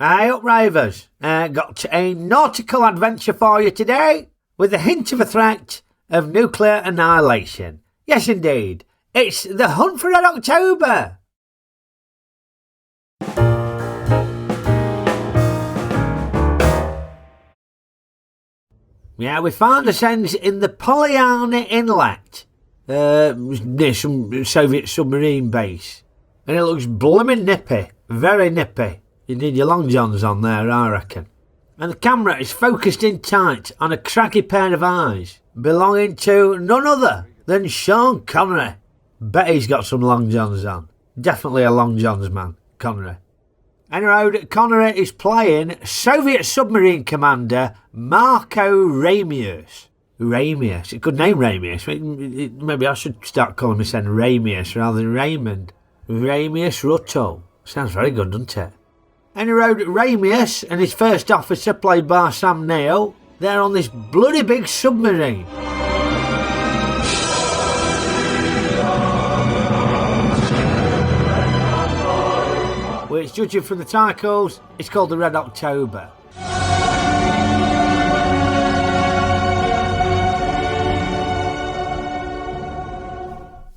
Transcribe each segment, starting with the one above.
Hey up, Rayvers. Got a nautical adventure for you today, with a hint of a threat of nuclear annihilation. Yes, indeed. It's the hunt for Red October. Yeah, we found ourselves in the Polyana Inlet, near some Soviet submarine base. And it looks blooming nippy, very nippy. You need your long johns on there, I reckon. And the camera is focused in tight on a craggy pair of eyes, belonging to none other than Sean Connery. Bet he's got some long johns on. Definitely a long johns man, Connery. Anyway, Connery is playing Soviet submarine commander Marco Rayvers. Rayvers. A good name, Rayvers. Maybe I should start calling myself Rayvers rather than Raymond. Rayvers Ruttle. Sounds very good, doesn't it? Anyway, Rayvers and his first officer, played by Sam Neill, they're on this bloody big submarine. Which, judging from the titles, it's called the Red October.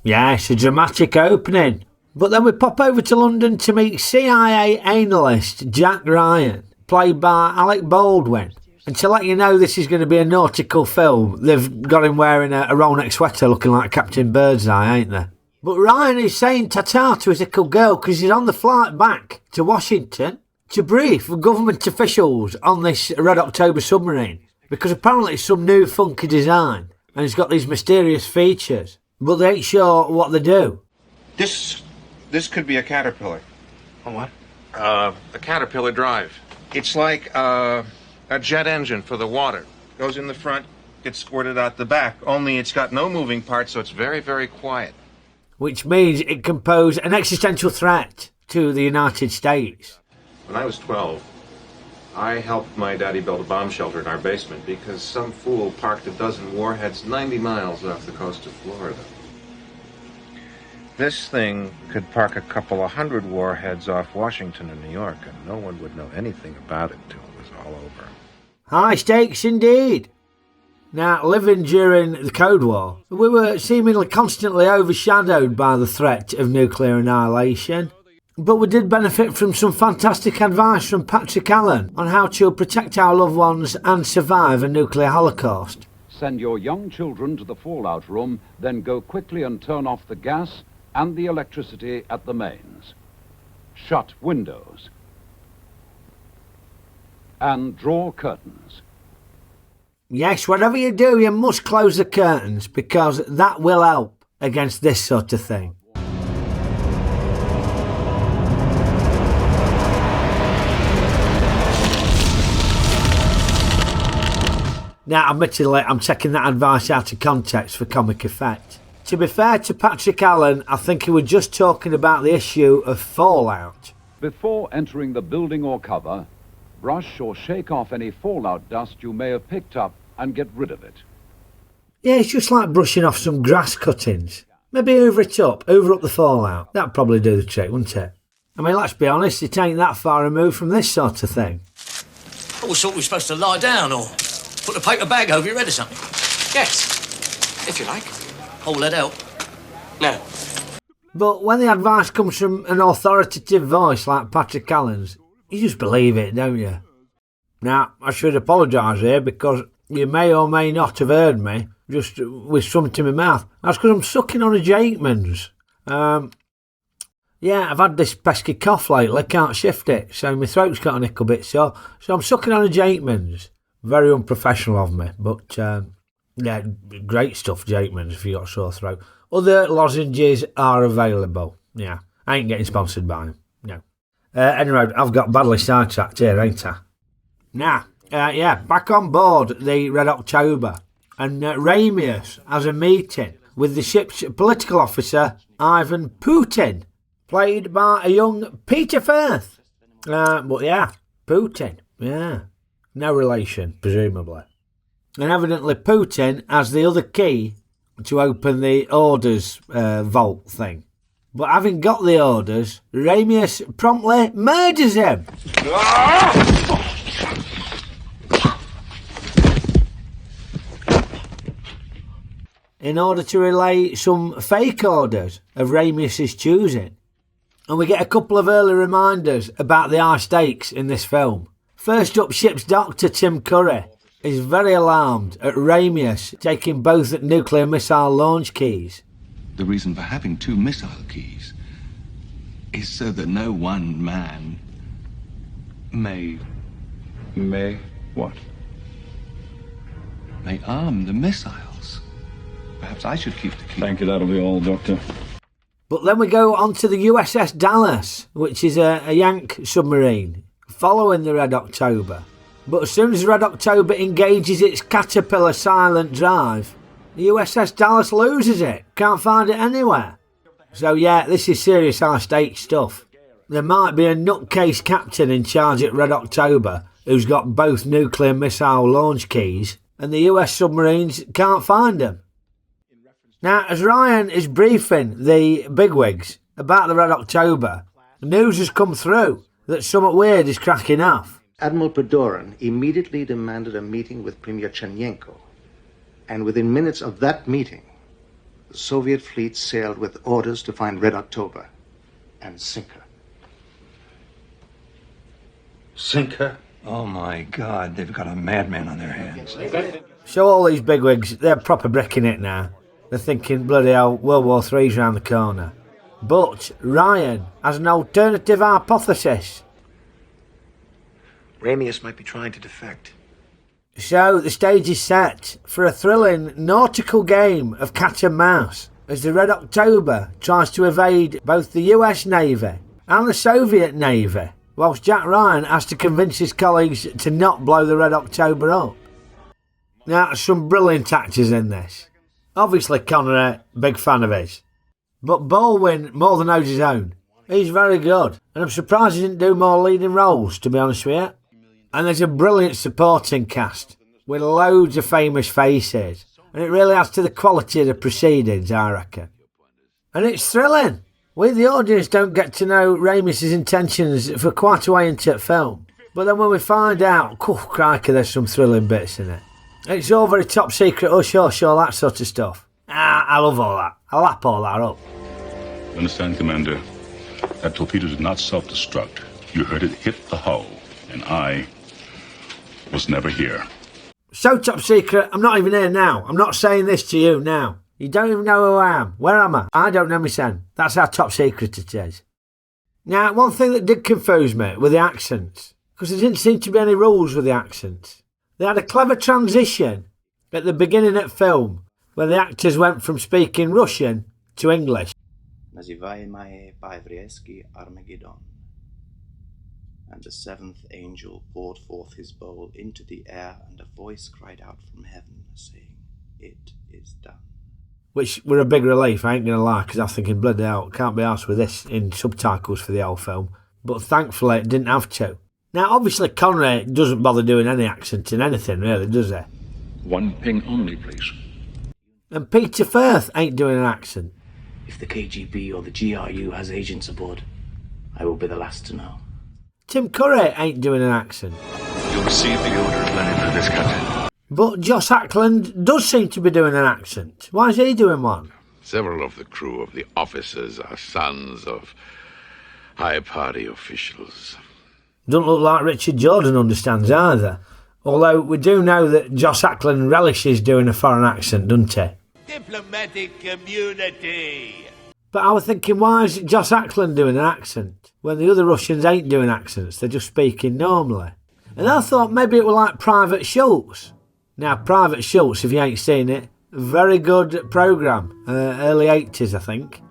Yeah, it's a dramatic opening. But then we pop over to London to meet CIA analyst Jack Ryan, played by Alec Baldwin. And to let you know this is going to be a nautical film, they've got him wearing a roll-neck sweater looking like Captain Birdseye, ain't they? But Ryan is saying ta-ta to his little girl because he's on the flight back to Washington to brief government officials on this Red October submarine, because apparently it's some new funky design and it's got these mysterious features, but they ain't sure what they do. This could be a caterpillar. A what? A caterpillar drive. It's like a jet engine for the water. Goes in the front, gets squirted out the back, only it's got no moving parts, so it's very, very quiet. Which means it can pose an existential threat to the United States. When I was 12, I helped my daddy build a bomb shelter in our basement because some fool parked a dozen warheads 90 miles off the coast of Florida. This thing could park a couple of hundred warheads off Washington and New York, and no one would know anything about it till it was all over. High stakes indeed. Now, living during the Cold War, we were seemingly constantly overshadowed by the threat of nuclear annihilation. But we did benefit from some fantastic advice from Patrick Allen on how to protect our loved ones and survive a nuclear holocaust. Send your young children to the fallout room, then go quickly and turn off the gas and the electricity at the mains. Shut windows. And draw curtains. Yes, whatever you do, you must close the curtains, because that will help against this sort of thing. Now, admittedly, I'm taking that advice out of context for comic effect. To be fair to Patrick Allen, I think he was just talking about the issue of fallout. Before entering the building or cover, brush or shake off any fallout dust you may have picked up and get rid of it. Yeah, it's just like brushing off some grass cuttings. Maybe hoover up the fallout. That'd probably do the trick, wouldn't it? I mean, let's be honest, it ain't that far removed from this sort of thing. I always thought we were supposed to lie down or put a paper bag over your head or something. Yes, if you like. Hold that out. No. But when the advice comes from an authoritative voice like Patrick Allen's, you just believe it, don't you? Now, I should apologise here because you may or may not have heard me just with something in my mouth. That's because I'm sucking on a Jakeman's. Yeah, I've had this pesky cough lately, can't shift it, so my throat's got a nickel bit sore, so I'm sucking on a Jakeman's. Very unprofessional of me, but yeah, great stuff, Jakeman's, if you got a sore throat. Other lozenges are available. Yeah, I ain't getting sponsored by them, no. Anyway, I've got badly sidetracked here, ain't I? Now, yeah, back on board the Red October, and Rayvers has a meeting with the ship's political officer, Ivan Putin, played by a young Peter Firth. But yeah, Putin, yeah. No relation, presumably. And evidently Putin has the other key to open the orders vault thing. But having got the orders, Ramius promptly murders him. In order to relay some fake orders of Ramius's choosing. And we get a couple of early reminders about the high stakes in this film. First up, ship's doctor Tim Curry is very alarmed at Ramius taking both nuclear missile launch keys. The reason for having 2 missile keys is so that no one man may what? may arm the missiles. Perhaps I should keep the key. Thank you, that'll be all, Doctor. But then we go on to the USS Dallas, which is a Yank submarine, following the Red October. But as soon as Red October engages its Caterpillar silent drive, the USS Dallas loses it, can't find it anywhere. So yeah, this is serious high stakes stuff. There might be a nutcase captain in charge at Red October who's got both nuclear missile launch keys, and the US submarines can't find them. Now, as Ryan is briefing the bigwigs about the Red October, news has come through that something weird is cracking off. Admiral Padoran immediately demanded a meeting with Premier Chernyenko, and within minutes of that meeting, the Soviet fleet sailed with orders to find Red October and sink her. Sink her? Oh my God, they've got a madman on their hands. So all these bigwigs, they're proper bricking it now. They're thinking, bloody hell, World War III's round the corner. But Ryan has an alternative hypothesis. Ramius might be trying to defect. So the stage is set for a thrilling nautical game of cat and mouse as the Red October tries to evade both the US Navy and the Soviet Navy, whilst Jack Ryan has to convince his colleagues to not blow the Red October up. Now, some brilliant actors in this. Obviously Connery, big fan of his. But Baldwin more than knows his own. He's very good, and I'm surprised he didn't do more leading roles, to be honest with you. And there's a brilliant supporting cast with loads of famous faces, and it really adds to the quality of the proceedings, I reckon. And it's thrilling. We, the audience, don't get to know Ramius' intentions for quite a way into the film. But then when we find out, crikey, there's some thrilling bits in it. It's all very top secret, hush, all that sort of stuff. I love all that. I lap all that up. Understand, Commander? That torpedo did not self-destruct. You heard it hit the hull, and I was never here. So top secret, I'm not even here now. I'm not saying this to you now. You don't even know who I am. Where am I? I don't know myself. That's how top secret it is. Now, one thing that did confuse me were the accents, because there didn't seem to be any rules with the accents. They had a clever transition at the beginning of the film where the actors went from speaking Russian to English. Nazivayemaye Paevreski Armageddon. And the 7th angel poured forth his bowl into the air, and a voice cried out from heaven, saying, "It is done." Which were a big relief, I ain't going to lie, because I was thinking, bloody hell, can't be arsed with this in subtitles for the whole film. But thankfully it didn't have to. Now, obviously, Connery doesn't bother doing any accent in anything, really, does he? One ping only, please. And Peter Firth ain't doing an accent. If the KGB or the GRU has agents aboard, I will be the last to know. Tim Curry ain't doing an accent. You'll receive the orders landed for this, Captain. But Joss Ackland does seem to be doing an accent. Why is he doing one? Several of the crew of the officers are sons of high party officials. Doesn't look like Richard Jordan understands either. Although we do know that Joss Ackland relishes doing a foreign accent, doesn't he? Diplomatic community. But I was thinking, why is Joss Ackland doing an accent when the other Russians ain't doing accents? They're just speaking normally. And I thought maybe it were like Private Schultz. Now, Private Schultz, if you ain't seen it, very good programme. Early 80s, I think.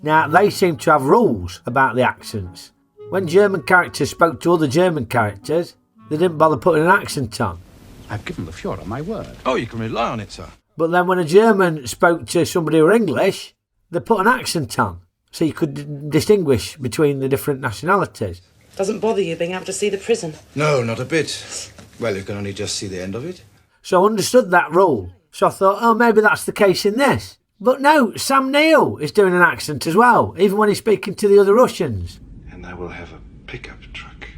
Now, they seem to have rules about the accents. When German characters spoke to other German characters, they didn't bother putting an accent on. I've given the Fuhrer my word. Oh, you can rely on it, sir. But then when a German spoke to somebody who were English, they put an accent on, so you could distinguish between the different nationalities. Doesn't bother you being able to see the prison? No, not a bit. Well, you can only just see the end of it. So I understood that rule. So I thought, oh, maybe that's the case in this. But no, Sam Neill is doing an accent as well, even when he's speaking to the other Russians. And I will have a pickup truck.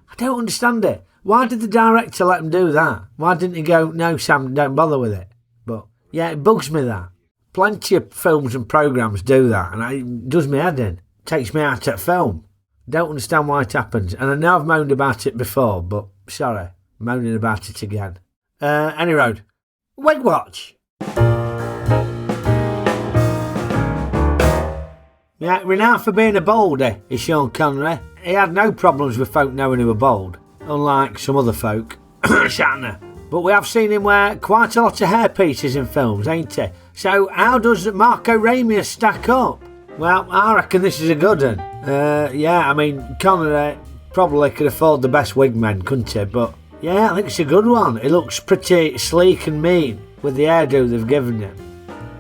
I don't understand it. Why did the director let him do that? Why didn't he go, no, Sam, don't bother with it? But, yeah, it bugs me that. Plenty of films and programmes do that, and it does me head in. Takes me out at film. Don't understand why it happens. And I know I've moaned about it before, but sorry, moaning about it again. Any road. Wig Watch. Yeah, renowned for being a baldy is Sean Connery. He had no problems with folk knowing he were bald, unlike some other folk. Shatner. But we have seen him wear quite a lot of hairpieces in films, ain't he? So how does Marco Ramius stack up? Well, I reckon this is a good one. Yeah, I mean, Connery probably could afford the best wig men, couldn't he? But yeah, I think it's a good one. It looks pretty sleek and mean with the hairdo they've given him.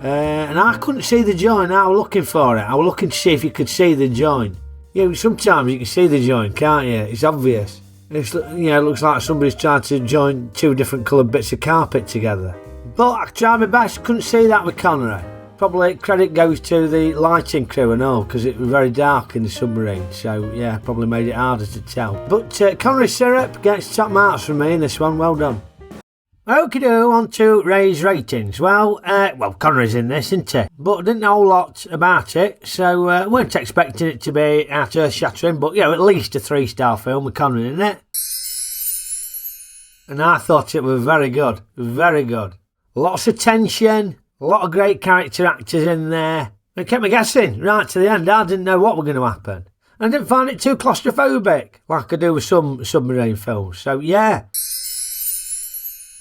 And I couldn't see the join. I was looking for it. I was looking to see if you could see the join. You know, sometimes you can see the join, can't you? It's obvious. It looks like somebody's trying to join two different coloured bits of carpet together. But I tried my best. Couldn't see that with Connery. Probably credit goes to the lighting crew and all, because it was very dark in the submarine. So yeah, probably made it harder to tell. But Connery Syrup gets top marks from me in this one. Well done. Okeydoo, on to Ray's ratings. Well, Connery's in this, isn't he? But I didn't know a whole lot about it, so I weren't expecting it to be out earth-shattering, but, at least a 3-star film with Connery in it. And I thought it was very good. Very good. Lots of tension, a lot of great character actors in there. It kept me guessing right to the end. I didn't know what was going to happen. And I didn't find it too claustrophobic, like I do with some submarine films. So, yeah.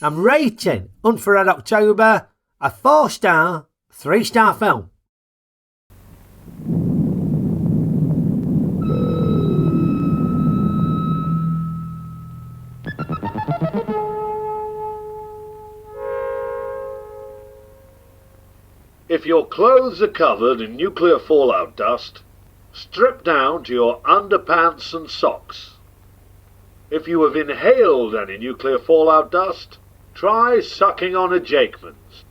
I'm rating Hunt for Red October a 4-star, 3-star film. If your clothes are covered in nuclear fallout dust, strip down to your underpants and socks. If you have inhaled any nuclear fallout dust, try sucking on a Jakeman's.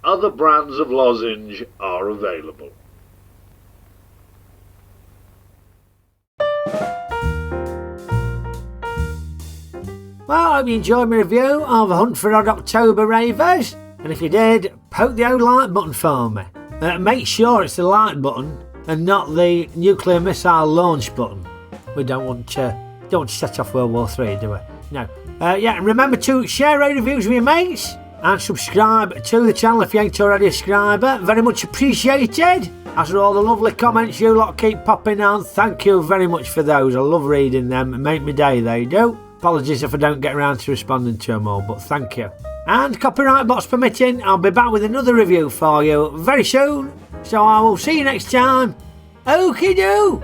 Other brands of lozenge are available. Well, I hope you enjoyed my review of Hunt for Red October, Rayvers. And if you did, poke the old like button for me. Make sure it's the like button and not the nuclear missile launch button. We don't want to set off World War III, do we? No. And remember to share our reviews with your mates and subscribe to the channel if you ain't already a subscriber. Very much appreciated. As are all the lovely comments you lot keep popping on. Thank you very much for those. I love reading them. It make my day, they do. Apologies if I don't get around to responding to them all, but thank you. And copyright box permitting, I'll be back with another review for you very soon. So I will see you next time. Okeydoo!